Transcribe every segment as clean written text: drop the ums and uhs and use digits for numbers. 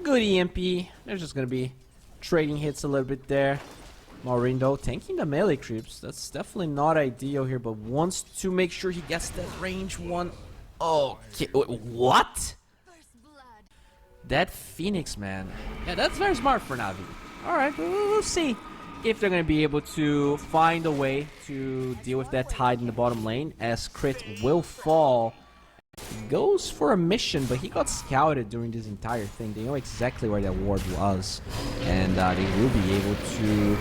Good EMP. They're just gonna be trading hits a little bit there. Maureen though tanking the melee creeps. That's definitely not ideal here, but wants to make sure he gets that range one. Okay, what? That Phoenix, man. Yeah, that's very smart for Navi. Alright, we'll see if they're going to be able to find a way to deal with that tide in the bottom lane, as Crit will fall. He goes for a mission, but he got scouted during this entire thing. They know exactly where that ward was, and they will be able to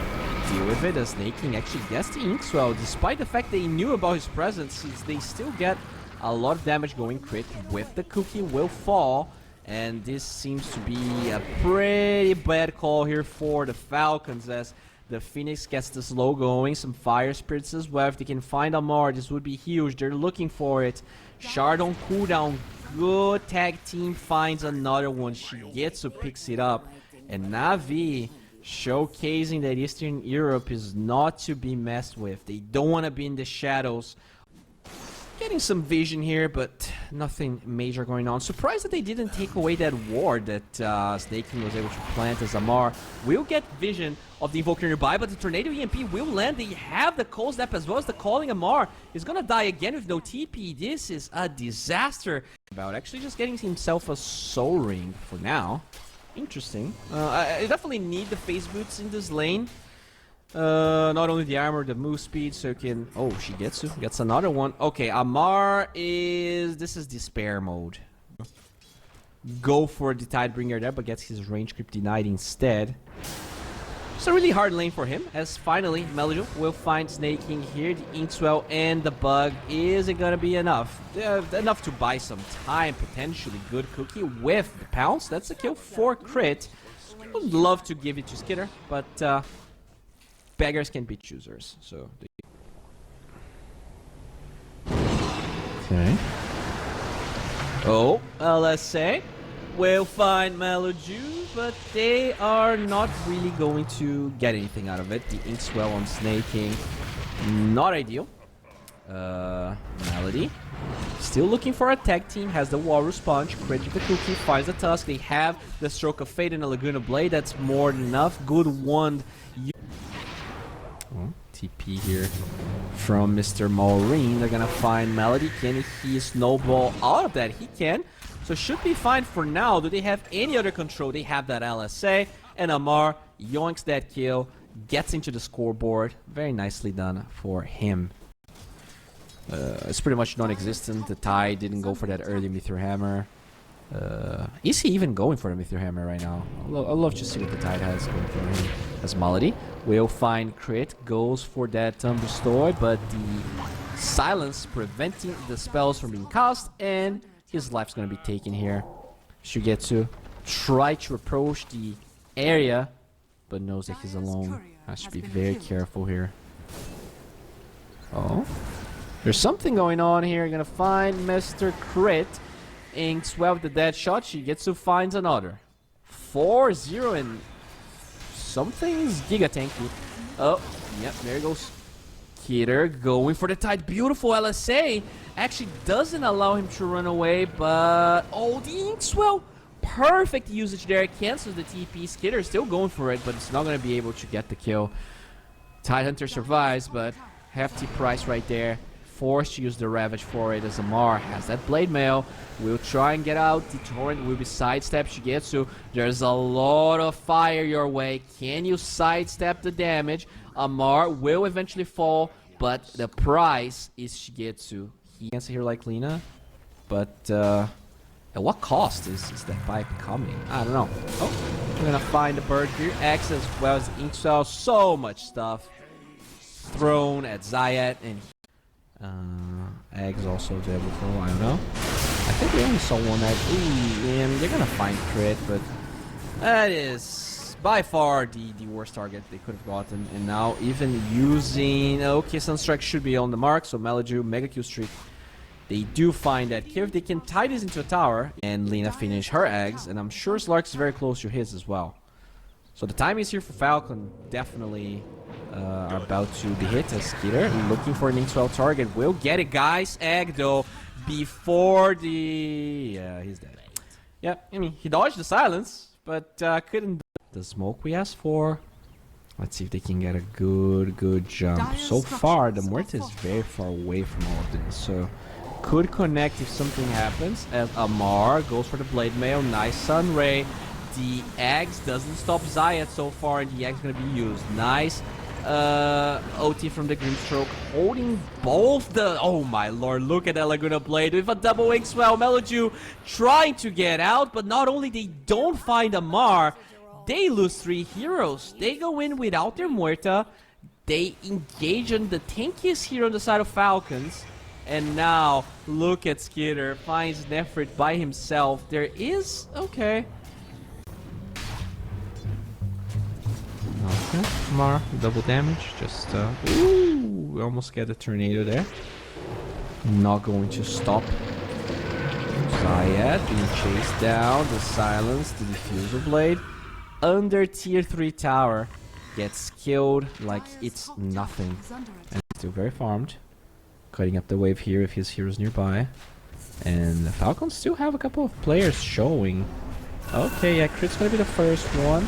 deal with it as SNEYKING actually gets the Inkswell. Despite the fact they knew about his presence, they still get a lot of damage going. Crit with the cookie will fall. And this seems to be a pretty bad call here for the Falcons, as the Phoenix gets the slow going. Some Fire Spirits as well. If they can find Amar, this would be huge. They're looking for it. Shard on cooldown. Good tag team finds another one. Shigetsu picks it up. And Navi showcasing that Eastern Europe is not to be messed with. They don't want to be in the shadows. Getting some vision here, but nothing major going on. Surprised that they didn't take away that ward that SNEYKING was able to plant, as Amar will get vision of the Invoker nearby, but the Tornado EMP will land. They have the Cold Snap as well as the Calling. Amar is gonna die again with no TP. This is a disaster. About actually just getting himself a Soul Ring for now. Interesting. I definitely need the Phase Boots in this lane. Not only the armor, the move speed, so you can... Oh, Shigetsu gets another one. Okay, Amar is... This is Despair mode. Go for the Tidebringer there, but gets his range creep denied instead. It's a really hard lane for him, as finally Melody will find SNEYKING here. The Inkswell and the bug. Is it gonna be enough? Enough to buy some time, potentially. Good cookie with the pounce. That's a kill for Crit. Would love to give it to SKITER, but... beggars can be choosers, so... Okay. Oh, LSA will find Meloju, but they are not really going to get anything out of it. The Inkswell on SNEYKING, not ideal. Melody still looking for a tag team, has the Walrus Punch, Crit with the cookie, finds the Tusk. They have the Stroke of Fate and a Laguna Blade. That's more than enough. Good one. TP here from Mr. Maureen. They're gonna find Melody. Can he snowball out of that? He can. So should be fine for now. Do they have any other control? They have that LSA. And Amar yoinks that kill. Gets into the scoreboard. Very nicely done for him. It's pretty much non-existent. The Tide didn't go for that early Meteor Hammer. Is he even going for the Meteor Hammer right now? I'd love to see what the Tide has going for him. As Melody will find Crit, goes for that Thunderstoy, but the silence preventing the spells from being cast, and his life's gonna be taken here. Shigetsu try to approach the area, but knows that he's alone. Has to be very careful here. Oh, there's something going on here. Gonna find Mr. Crit. Inkswell with the dead shot. Shigetsu finds another. 4-0 and something's giga tanky. Oh, yep, there goes SKITER going for the Tide. Beautiful LSA. Actually doesn't allow him to run away, but... Oh, the Inkswell. Perfect usage there. Cancels the TP. SKITER still going for it, but it's not going to be able to get the kill. Tidehunter survives, but hefty price right there. Forced to use the Ravage for it, as Amar has that Blade Mail. Will try and get out. The Torrent will be sidestep Shigetsu. There's a lot of fire your way. Can you sidestep the damage? Amar will eventually fall, but the price is Shigetsu. He can't see here like Lina, but at what cost is that pipe coming? I don't know. Oh, we're gonna find the bird here. X as well as Inkswell. So much stuff thrown at Zayat, and egg is also available for a while now. I think we only saw one egg. Ooh, and they're gonna find Crit, but that is by far the worst target they could have gotten. And now even using... Okay, Sunstrike should be on the mark, so Melody, Mega Q Streak. They do find that kill. If they can tie this into a tower, and Lina finish her eggs, and I'm sure Slark is very close to his as well. So the time is here for Falcon. Definitely are about to be hit as SKITER looking for an Inkswell target. Will get it, guys. Egg though before the... Yeah, he's dead. Yeah, I mean, he dodged the silence. but couldn't do the smoke we asked for. Let's see if they can get a good jump. So far, the Muerta is very far away from all of this, so could connect if something happens. As Amar goes for the Blade Mail, nice Sunray. The Axe doesn't stop Zayat so far, and the Axe gonna be used. Nice OT from the Grimstroke, holding both the... Oh my lord, look at that Laguna Blade with a double wing swell. Meloju trying to get out, but not only they don't find Amar, they lose 3 heroes. They go in without their Muerta. They engage on the tankiest hero on the side of Falcons. And now, look at SKITER. Finds Nefrit by himself. There is... Okay. Okay. Amar, double damage. Just, ooh, we almost get a tornado there. Not going to stop. Zayat being chased down. The silence, the diffuser blade. Under tier 3 tower, gets killed like it's nothing, and still very farmed, cutting up the wave here with his heroes nearby. And the Falcons still have a couple of players showing. Okay, yeah, Crit's gonna be the first one.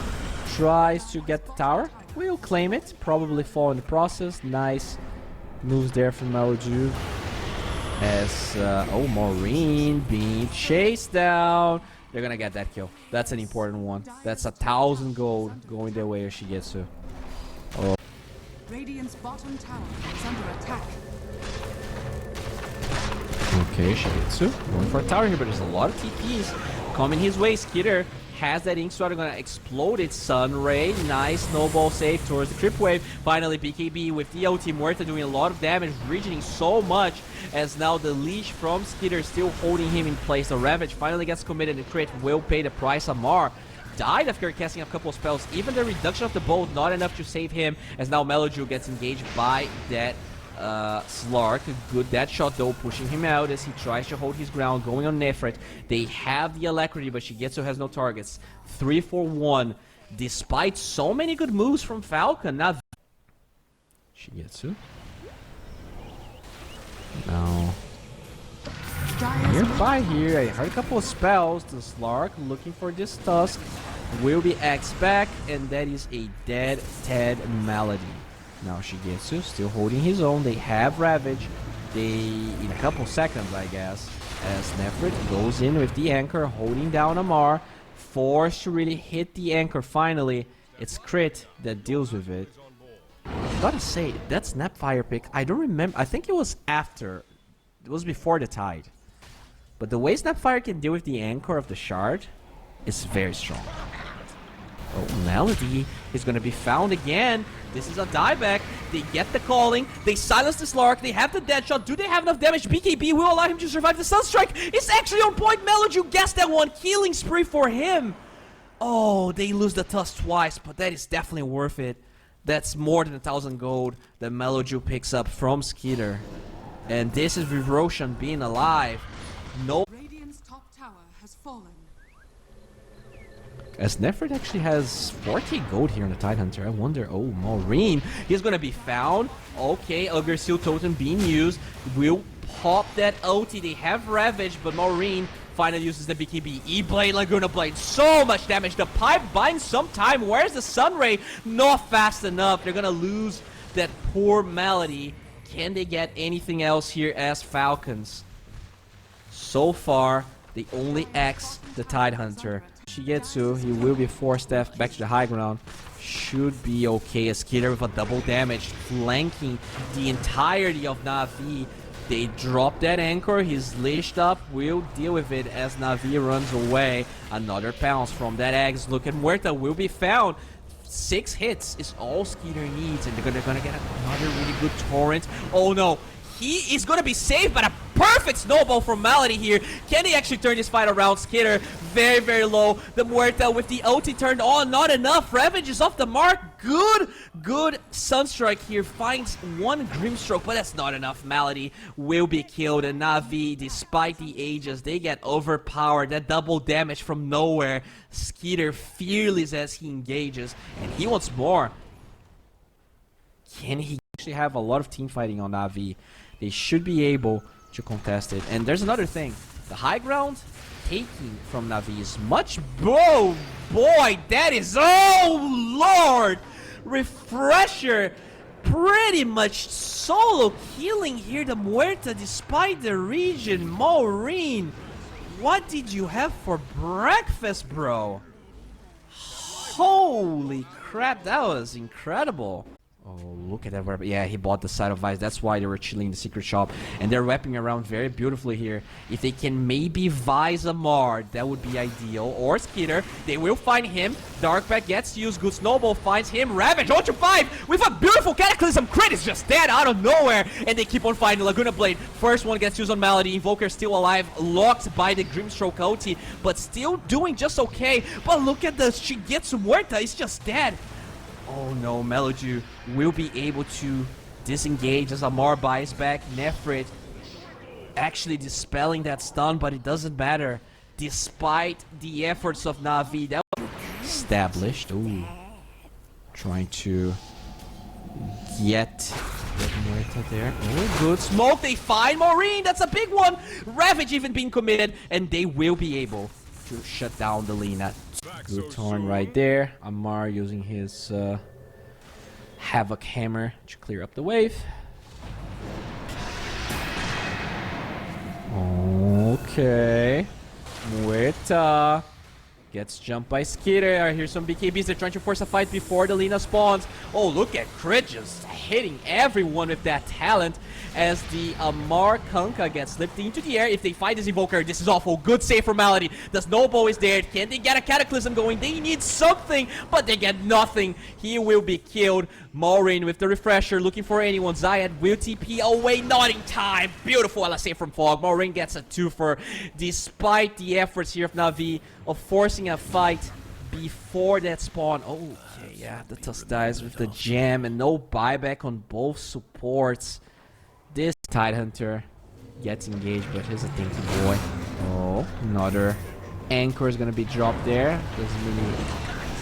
Tries to get the tower, will claim it, probably fall in the process. Nice moves there from Meloju. As oh, Maureen being chased down. They're gonna get that kill. That's an important one. That's 1,000 gold going their way if she gets to. Oh. Radiant's bottom tower is under attack. Okay, Shigetsu going for a tower here, but there's a lot of TPs coming his way. SKITER has that Ink Sweater, gonna explode its Sunray. Nice snowball save towards the Trip Wave. Finally, BKB with the OT Muerta doing a lot of damage, regening so much, as now the leash from SKITER still holding him in place. The Ravage finally gets committed, and Crit will pay the price. Amar died after casting a couple of spells. Even the reduction of the bolt, not enough to save him, as now Meloju gets engaged by that Slark. Good dead shot though, pushing him out as he tries to hold his ground, going on Nefret. They have the Alacrity, but Shigetsu has no targets. 3-4-1, despite so many good moves from Falcon. Now Shigetsu. Now nearby here, I heard a couple of spells. The Slark looking for this Tusk will be X back, and that is a dead Ted Malady. Now Shigetsu still holding his own. They have Ravage. They, in a couple seconds, I guess, as Nefrit goes in with the anchor, holding down Amar, forced to really hit the anchor. Finally, it's Crit that deals with it. Gotta say, that Snapfire pick, I don't remember. I think it was after. It was before the tide. But the way Snapfire can deal with the anchor of the shard is very strong. Oh, Melody is going to be found again. This is a dieback. They get the calling. They silence the Slark. They have the dead shot. Do they have enough damage? BKB will allow him to survive. The Sunstrike is actually on point. Meloju guessed that one. Healing spree for him. Oh, they lose the Tusk twice, but that is definitely worth it. That's more than 1,000 gold that Meloju picks up from SKITER. And this is with Roshan being alive. No. Radiant's top tower has fallen. As Nefrit actually has 40 gold here on the Tidehunter. I wonder, oh, Maureen, he's gonna be found. Okay, Ugrseal Totem being used. Will pop that OT. They have Ravage, but Maureen finally uses the BKB. E-Blade, Laguna Blade, so much damage. The pipe buying some time. Where's the Sunray? Not fast enough. They're gonna lose that poor Melody. Can they get anything else here as Falcons? So far, they only X the Tidehunter. Shigetsu, he will be forced back to the high ground. Should be okay as SKITER with a double damage, flanking the entirety of NAVI. They drop that anchor, he's leashed up, will deal with it as NAVI runs away. Another pounce from that Axe. Look at Muerta, will be found. 6 hits is all SKITER needs, and they're gonna get another really good torrent. Oh no, he is gonna be saved by a perfect snowball from Malady here. Can he actually turn this fight around? SKITER very, very low. The Muerta with the OT turned on, not enough. Ravage is off the mark. Good Sunstrike here. Finds one Grimstroke, but that's not enough. Malady will be killed, and Navi, despite the ages, they get overpowered. That double damage from nowhere. SKITER fearless as he engages, and he wants more. Can he actually have a lot of team fighting on Navi? They should be able to contest it. And there's another thing. The high ground taking from Navi is much boy, that is, oh lord! Refresher pretty much solo killing here the Muerta despite the region. Maureen, what did you have for breakfast, bro? Holy crap, that was incredible. Oh, look at that weapon. Yeah, he bought the side of Vice. That's why they were chilling in the secret shop. And they're wrapping around very beautifully here. If they can maybe Vice Amar, that would be ideal. Or SKITER. They will find him. Darkback gets used. Good Snowball finds him. Ravage, Ultra 5 with a beautiful Cataclysm crit is just dead out of nowhere. And they keep on fighting Laguna Blade. First one gets used on Malady. Invoker still alive. Locked by the Grimstroke ulti. But still doing just okay. But look at the Shigetsu Muerta. It's just dead. Oh no, Melody will be able to disengage as Amar buys back. Nefrit actually dispelling that stun, but it doesn't matter. Despite the efforts of Navi, that was established. Ooh. Trying to get Muerta there. Oh, good smoke. They find Maureen. That's a big one. Ravage even being committed, and they will be able to shut down the Lina. Good turn right there. Amar using his Havoc Hammer to clear up the wave. Okay. Muerta gets jumped by SKITER. I hear some BKBs. They're trying to force a fight before the Lina spawns. Oh, look at Crit just hitting everyone with that talent as the Amar Kunkka gets slipped into the air. If they find this Invoker, this is awful. Good save for Malady. The Snowball is there. Can they get a Cataclysm going? They need something, but they get nothing. He will be killed. Maureen with the Refresher looking for anyone. Zayat will TP away, not in time. Beautiful LSA from Fog. Maureen gets a 2-for despite the efforts here of Navi of forcing a fight before that spawn. Okay, yeah, the Tusk dies with the jam and no buyback on both supports. This Tidehunter gets engaged, but here's a dinky boy. Oh, another anchor is gonna be dropped there. Doesn't really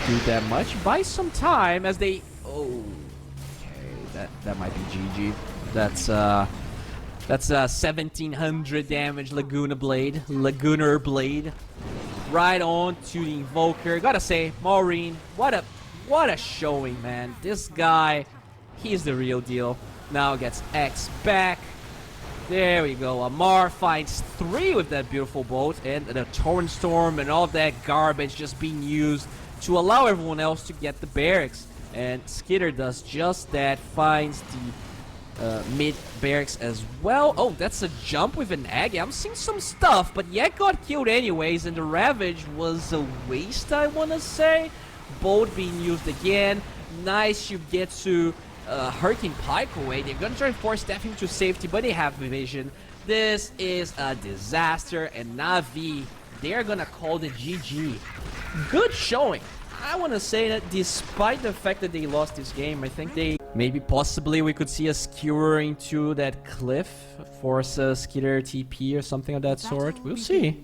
do that much. Buy some time as they. Oh, okay, that might be GG. That's 1700 damage. Laguna Blade, right on to the Invoker. Gotta say, Maureen, what a showing, man. This guy, he's the real deal. Now gets X back. There we go. Amar finds 3 with that beautiful boat, and the Torrent Storm and all that garbage just being used to allow everyone else to get the barracks. And SKITER does just that, finds the mid barracks as well. Oh, that's a jump with an Aggie. I'm seeing some stuff, but Yak got killed anyways, and the Ravage was a waste, I want to say. Boat being used again. Nice, you get to Hurricane Pike away. They're gonna try to force Steph him to safety, but they have vision. This is a disaster, and Navi, they're gonna call the GG. Good showing. I want to say that despite the fact that they lost this game, I think they maybe possibly we could see a skewer into that cliff, force a SKITER TP or something of that sort. We'll see.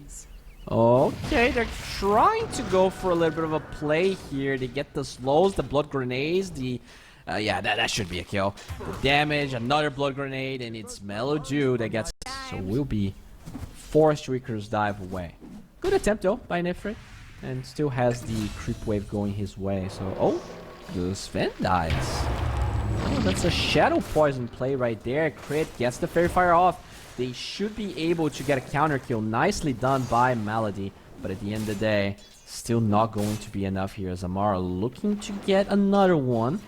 Okay, they're trying to go for a little bit of a play here. They get the slows, the blood grenades, the yeah, that should be a kill. The damage, another blood grenade, and it's Melody that gets. So we'll be forced to Icarus dive away. Good attempt though by Nefrit, and still has the creep wave going his way. So oh, the Sven dies. Oh, that's a shadow poison play right there. Crit gets the Fairy Fire off. They should be able to get a counter kill. Nicely done by Malady, but at the end of the day, still not going to be enough here as Amara looking to get another one.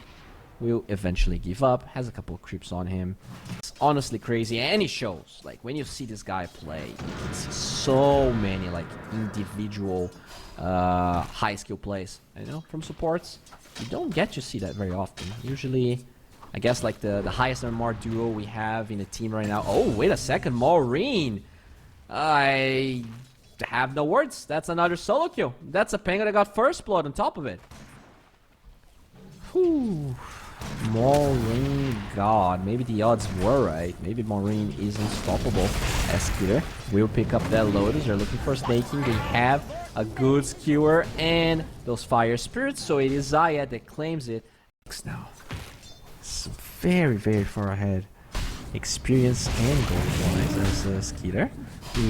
Will eventually give up, has a couple of creeps on him. It's honestly crazy, and he shows, like, when you see this guy play, you can see so many, like, individual high skill plays, you know, from supports. You don't get to see that very often. Usually, I guess, like, the highest MMR duo we have in the team right now. Oh, wait a second, Maureen! I have no words. That's another solo kill. That's a Penguin that got first blood on top of it. Whew. Maureen, God, maybe the odds were right. Maybe Maureen is unstoppable. SKITER will pick up that Lotus. They're looking for SNEYKING. They have a good skewer and those Fire Spirits, so it is Zayat that claims it. Now, it's very, very far ahead. experience and gold-wise as SKITER.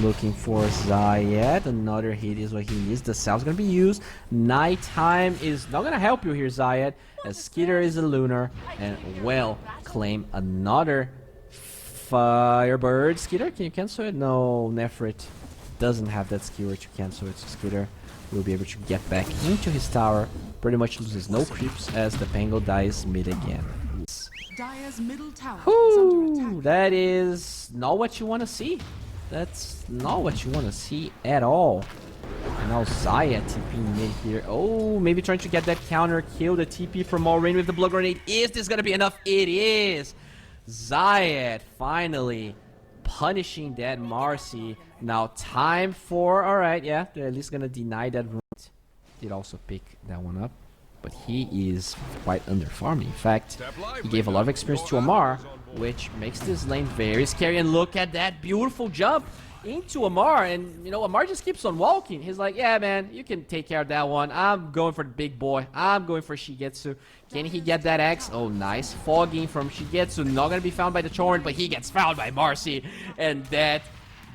Looking for Zayed. Another hit is what he needs. The salve's gonna be used. Nighttime is not gonna help you here, Zayed, as SKITER is a lunar and will claim another Firebird. SKITER, can you cancel it? No, Nefrit doesn't have that skill to cancel it, so SKITER will be able to get back into his tower. Pretty much loses no creeps as the Pango dies mid again. Dire's middle tower is under attack. That is not what you want to see. That's not what you want to see at all. And now Zaya TPing mid here. Oh, maybe trying to get that counter kill. The TP from Maureen with the blood grenade. Is this going to be enough? It is. Zayed finally punishing that Marcy. Now time for... Alright, yeah. They're at least going to deny that route. Did also pick that one up. But he is quite under farming. In fact, he gave a lot of experience to Amar, which makes this lane very scary. And look at that beautiful jump into Amar. And, you know, Amar just keeps on walking. He's like, yeah, man, you can take care of that one. I'm going for the big boy. I'm going for Shigetsu. Can he get that X? Oh, nice. Fogging from Shigetsu. Not going to be found by the Torrent, but he gets found by Marcy. And that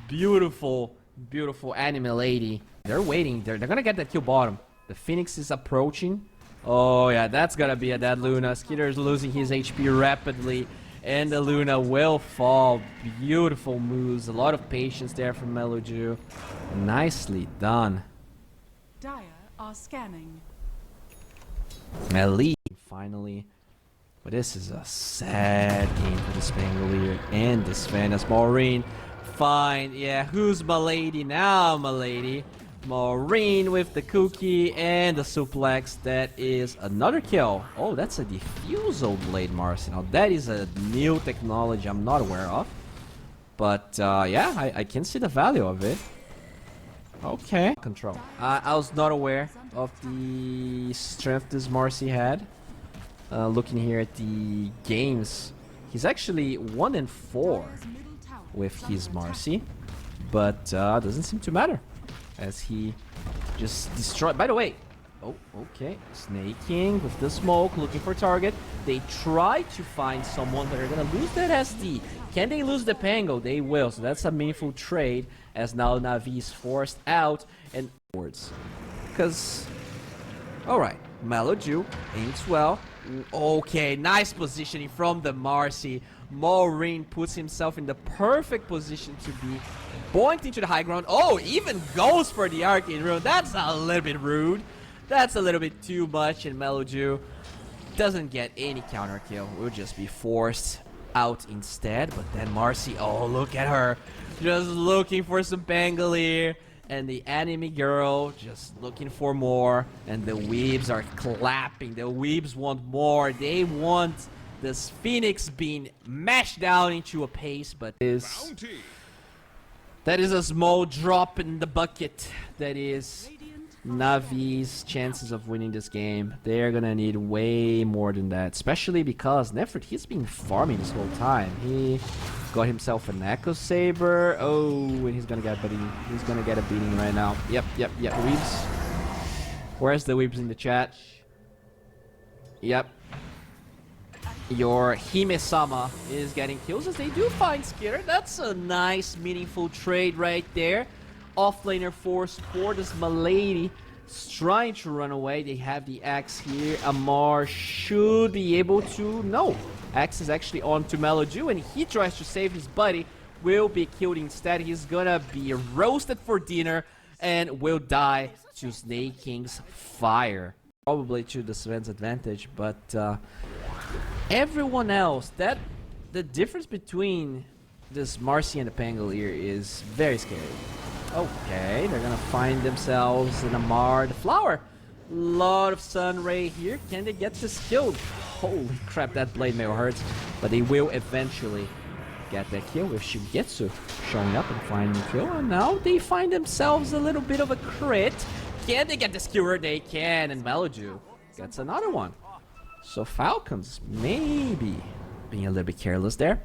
beautiful, beautiful anime lady. They're waiting. They're going to get that kill bottom. The Phoenix is approaching. Oh yeah, that's gonna be a dead Luna. SKITER is losing his HP rapidly, and the Luna will fall. Beautiful moves, a lot of patience there from Meloju. Nicely done. Dire are scanning. Elite finally. But this is a sad game for this Pangolier and this Phantom. Maureen, fine. Yeah, who's my lady now, my lady? Maureen with the cookie and the suplex. That is another kill. Oh, that's a diffusal blade, Marcy. Now that is a new technology I'm not aware of. But yeah, I can see the value of it. Okay. Control. I was not aware of the strength this Marcy had. Looking here at the games, he's actually 1-4 with his Marcy. But doesn't seem to matter, as he just destroyed. By the way, oh, okay, SNEYKING with the smoke, looking for target. They try to find someone, but they're gonna lose that SD. Can they lose the Pango? They will, so that's a meaningful trade, as now Navi is forced out and forwards. Because, alright, Meloju aims well. Okay, nice positioning from the Marcy. Maureen puts himself in the perfect position to be boinked into the high ground. Oh, even goes for the arcade rune. That's a little bit rude. That's a little bit too much, and Meloju doesn't get any counter kill. Will just be forced out instead. But then Marcy, oh, look at her. Just looking for some Pangolier. And the anime girl just looking for more. And the weebs are clapping. The weebs want more. They want this Phoenix being mashed down into a paste, but that is a small drop in the bucket. That is Navi's chances of winning this game. They're gonna need way more than that, especially because Nefrit, he's been farming this whole time. He got himself an Echo Saber. Oh, and he's gonna get a beating. He's gonna get a beating right now. Yep. Weebs. Where's the weebs in the chat? Yep. Your Hime-sama is getting kills as they do find SKITER. That's a nice, meaningful trade right there. Offlaner force for this Milady is trying to run away. They have the axe here. Amar should be able to... No. Axe is actually on to Meloju, and he tries to save his buddy. Will be killed instead. He's gonna be roasted for dinner and will die to SNEYKING's fire. Probably to the Sven's advantage, but... everyone else, the difference between this Marcy and the Pangolier is very scary. Okay, they're gonna find themselves in Amar. The flower. Lot of sun ray here. Can they get this killed? Holy crap, that blade mail hurts. But they will eventually get that kill with Shigetsu showing up and finding the kill. And now they find themselves a little bit of a crit. Can they get this killer? They can, and Meloju gets another one. So Falcons maybe being a little bit careless there.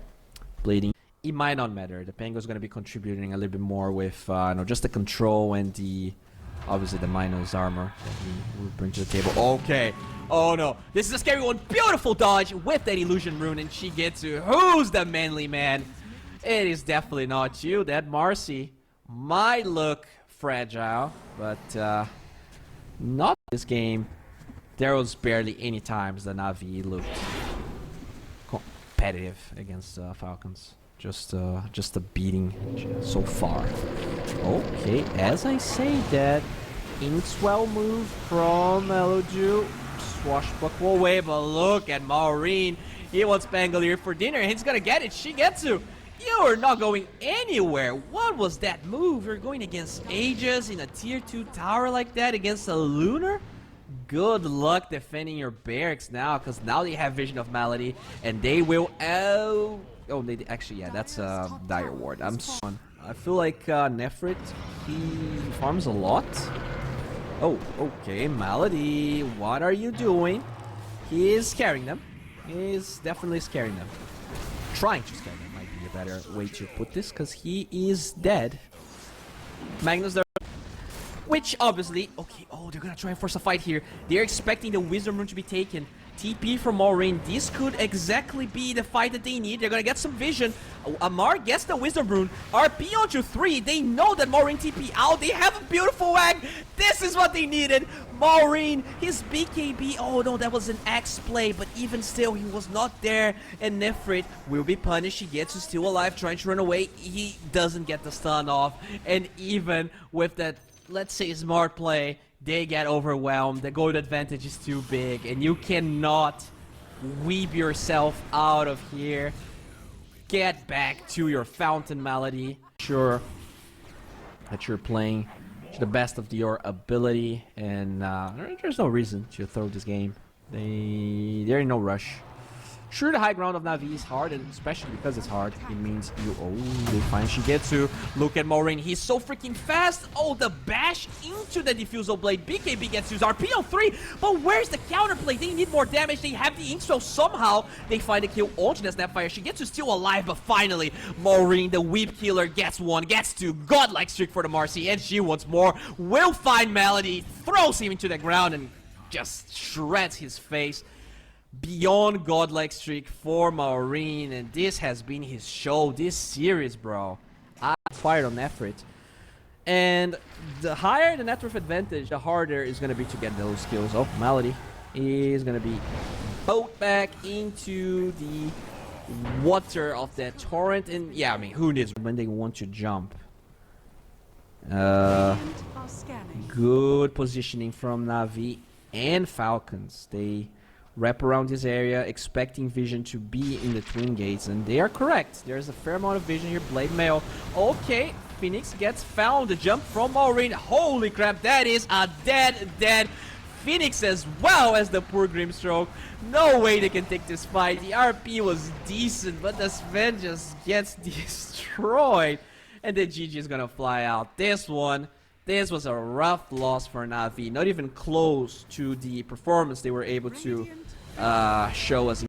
Bleeding. It might not matter. The Pango's going to be contributing a little bit more with just the control and the obviously the minus armor that he will bring to the table. Okay. Oh no. This is a scary one. Beautiful dodge with that illusion rune, and she gets to who's the manly man? It is definitely not you. That Marcy might look fragile, but not this game. There was barely any times that Navi looked competitive against Falcons. Just a beating so far. Okay, as I say that, Inkswell move from Meloju. Swashbuckle away, but look at Maureen. He wants Pangolier for dinner. He's gonna get it. She gets to. You're not going anywhere. What was that move? You're going against Aegis in a tier 2 tower like that against a Lunar? Good luck defending your barracks now, because now they have Vision of Malady, and they will... Oh, they actually, yeah, that's Dire Ward. I feel like Nefrit, he farms a lot. Oh, okay, Malady, what are you doing? He is scaring them. He is definitely scaring them. Trying to scare them might be a better way to put this, because he is dead. Magnus there. Which obviously, okay, oh, they're gonna try and force a fight here. They're expecting the Wisdom Rune to be taken. TP from Maureen. This could exactly be the fight that they need. They're gonna get some vision. Amar gets the Wisdom Rune. RP onto 3. They know that Maureen TP out. They have a beautiful wag. This is what they needed. Maureen, his BKB. Oh no, that was an X play, but even still, he was not there. And Nefrit will be punished. He gets to still alive, trying to run away. He doesn't get the stun off. And even with that, let's say, smart play, they get overwhelmed. The gold advantage is too big, and you cannot weep yourself out of here. Get back to your Fountain Malady. Sure that you're playing to the best of your ability, and there's no reason to throw this game. They're in no rush. Sure, the high ground of Navi is hard, and especially because it's hard, it means you... Oh, they find Shigetsu. Look at Maureen. He's so freaking fast. Oh, the bash into the Diffusal Blade. BKB gets used. RP on 3. But where's the counterplay? They need more damage. They have the ink, so somehow they find a kill onto the Snapfire. Shigetsu still alive, but finally, Maureen, the Weep Killer, gets 1, gets 2. Godlike streak for the Marcy, and she wants more. Will find Malady, throws him into the ground, and just shreds his face. Beyond godlike streak for Maureen, and this has been his show this series, bro. I fired on Nefrit, and the higher the net worth advantage, the harder it's gonna be to get those kills. Oh, Malady is gonna be poked back into the water of that torrent, and yeah, I mean, who needs when they want to jump? Good positioning from Navi and Falcons. They wrap around this area, expecting vision to be in the twin gates, and they are correct. There's a fair amount of vision here. Blade Mail. Okay, Phoenix gets found. The jump from Maureen. Holy crap, that is a dead Phoenix, as well as the poor Grimstroke. No way they can take this fight. The RP was decent, but the Sven just gets destroyed, and the GG is gonna fly out. This was a rough loss for Navi, not even close to the performance they were able to show us